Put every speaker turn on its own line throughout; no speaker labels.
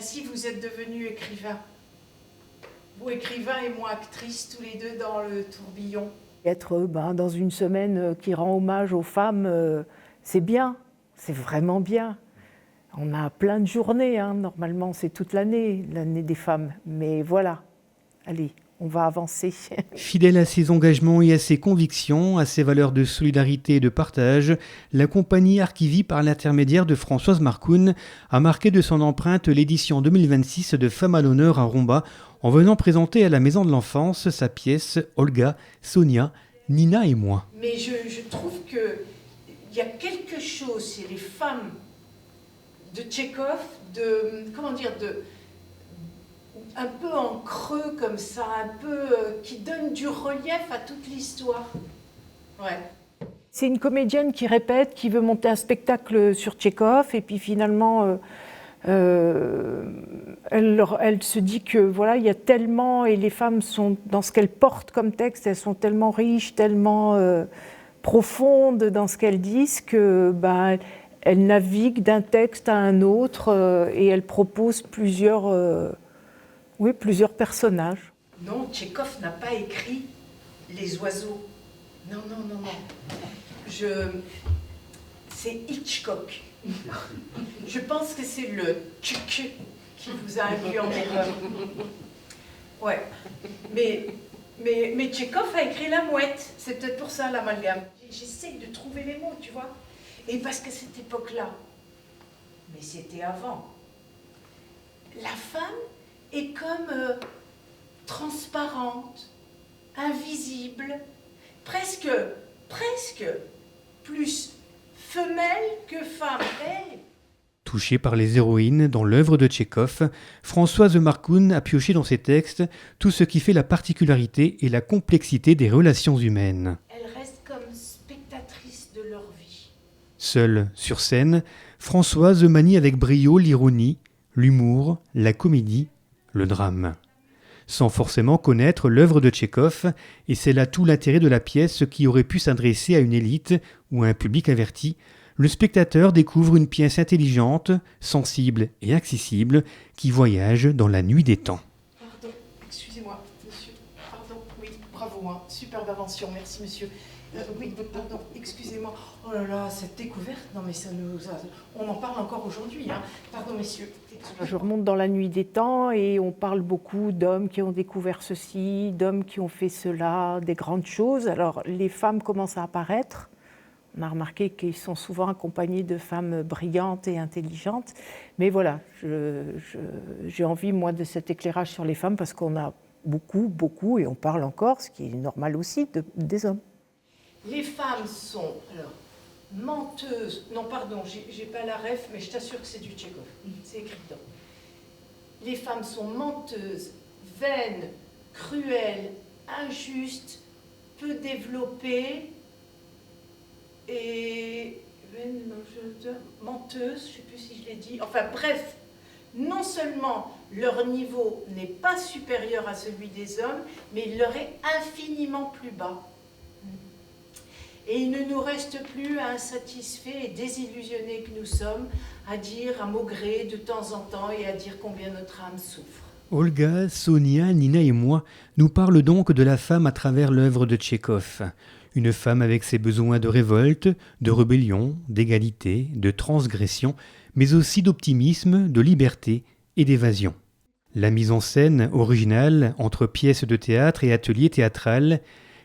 Si vous êtes devenus écrivain, vous écrivain et moi actrice, tous les deux dans le tourbillon.
Être dans une semaine qui rend hommage aux femmes, c'est bien, c'est vraiment bien. On a plein de journées, normalement, c'est toute l'année, l'année des femmes. Mais voilà, allez, on va avancer.
Fidèle à ses engagements et à ses convictions, à ses valeurs de solidarité et de partage, la compagnie Archivie, par l'intermédiaire de Françoise Marcoun, a marqué de son empreinte l'édition 2026 de Femmes à l'honneur à Romba, en venant présenter à la Maison de l'Enfance sa pièce Olga, Sonia, Nina et moi.
Mais je trouve qu'il y a quelque chose chez les femmes de Tchekhov, un peu en creux comme ça, un peu qui donne du relief à toute l'histoire. Ouais.
C'est une comédienne qui répète, qui veut monter un spectacle sur Tchekhov, et puis finalement, elle se dit que voilà, il y a tellement, et les femmes sont dans ce qu'elles portent comme texte, elles sont tellement riches, tellement profondes dans ce qu'elles disent que elles naviguent d'un texte à un autre, et elles proposent plusieurs personnages.
Non, Tchekhov n'a pas écrit Les oiseaux. Non. C'est Hitchcock. Je pense que c'est le tchuk qui vous a induit en erreur. Ouais. Mais Tchekhov a écrit La Mouette. C'est peut-être pour ça l'amalgame. J'essaie de trouver les mots, tu vois. Et parce que cette époque-là, mais c'était avant, la femme est comme transparente, invisible, presque plus femelle que femme. Hey.
Touchée par les héroïnes dans l'œuvre de Tchekhov, Françoise Marcoun a pioché dans ses textes tout ce qui fait la particularité et la complexité des relations humaines.
Elles restent comme spectatrices de leur vie.
Seule sur scène, Françoise manie avec brio l'ironie, l'humour, la comédie, le drame. Sans forcément connaître l'œuvre de Tchekhov, et c'est là tout l'intérêt de la pièce qui aurait pu s'adresser à une élite ou à un public averti, le spectateur découvre une pièce intelligente, sensible et accessible qui voyage dans la nuit des temps.
Pardon, excusez-moi, monsieur. Pardon, oui, bravo, superbe invention, merci monsieur. Oui, pardon, excusez-moi. Oh là là, cette découverte, non mais on en parle encore aujourd'hui, Pardon messieurs.
Je remonte dans la nuit des temps et on parle beaucoup d'hommes qui ont découvert ceci, d'hommes qui ont fait cela, des grandes choses. Alors les femmes commencent à apparaître. On a remarqué qu'ils sont souvent accompagnés de femmes brillantes et intelligentes. Mais voilà, j'ai envie, moi, de cet éclairage sur les femmes parce qu'on a beaucoup, et on parle encore, ce qui est normal aussi, des hommes.
Les femmes sont menteuses. Non, pardon, j'ai pas la ref, mais je t'assure que c'est du Tchekhov. C'est écrit dedans. Les femmes sont menteuses, vaines, cruelles, injustes, peu développées et menteuses, je ne sais plus si je l'ai dit. Enfin bref, non seulement leur niveau n'est pas supérieur à celui des hommes, mais il leur est infiniment plus bas. Et il ne nous reste plus, insatisfaits et désillusionnés que nous sommes, à dire, à maugrer de temps en temps et à dire combien notre âme souffre.
Olga, Sonia, Nina et moi nous parlent donc de la femme à travers l'œuvre de Tchekhov. Une femme avec ses besoins de révolte, de rébellion, d'égalité, de transgression, mais aussi d'optimisme, de liberté et d'évasion. La mise en scène originale entre pièces de théâtre et ateliers théâtral,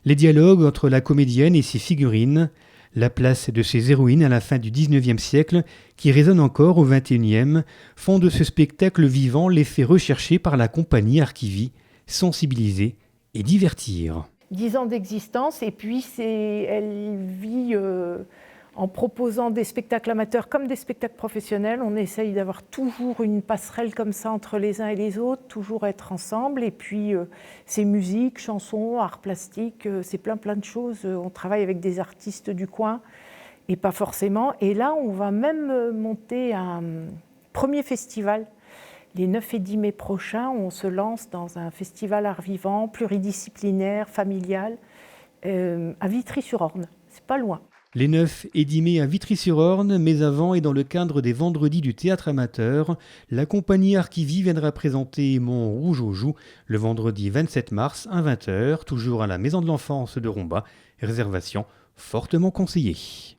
les dialogues entre la comédienne et ses figurines, la place de ces héroïnes à la fin du XIXe siècle, qui résonnent encore au XXIe, font de ce spectacle vivant l'effet recherché par la compagnie Archivie, sensibiliser et divertir.
10 ans d'existence, et puis elle vit en proposant des spectacles amateurs comme des spectacles professionnels. On essaye d'avoir toujours une passerelle comme ça entre les uns et les autres, toujours être ensemble. Et puis c'est musique, chansons, arts plastiques, c'est plein de choses. On travaille avec des artistes du coin et pas forcément. Et là, on va même monter un premier festival. Les 9 et 10 mai prochains, on se lance dans un festival art vivant, pluridisciplinaire, familial, à Vitry-sur-Orne. C'est pas loin.
Les 9 et 10 mai à Vitry-sur-Orne, mais avant et dans le cadre des Vendredis du théâtre amateur, la compagnie Archivie viendra présenter Montrouge aux Joues le vendredi 27 mars à 20h, toujours à la Maison de l'Enfance de Romba. Réservation fortement conseillée.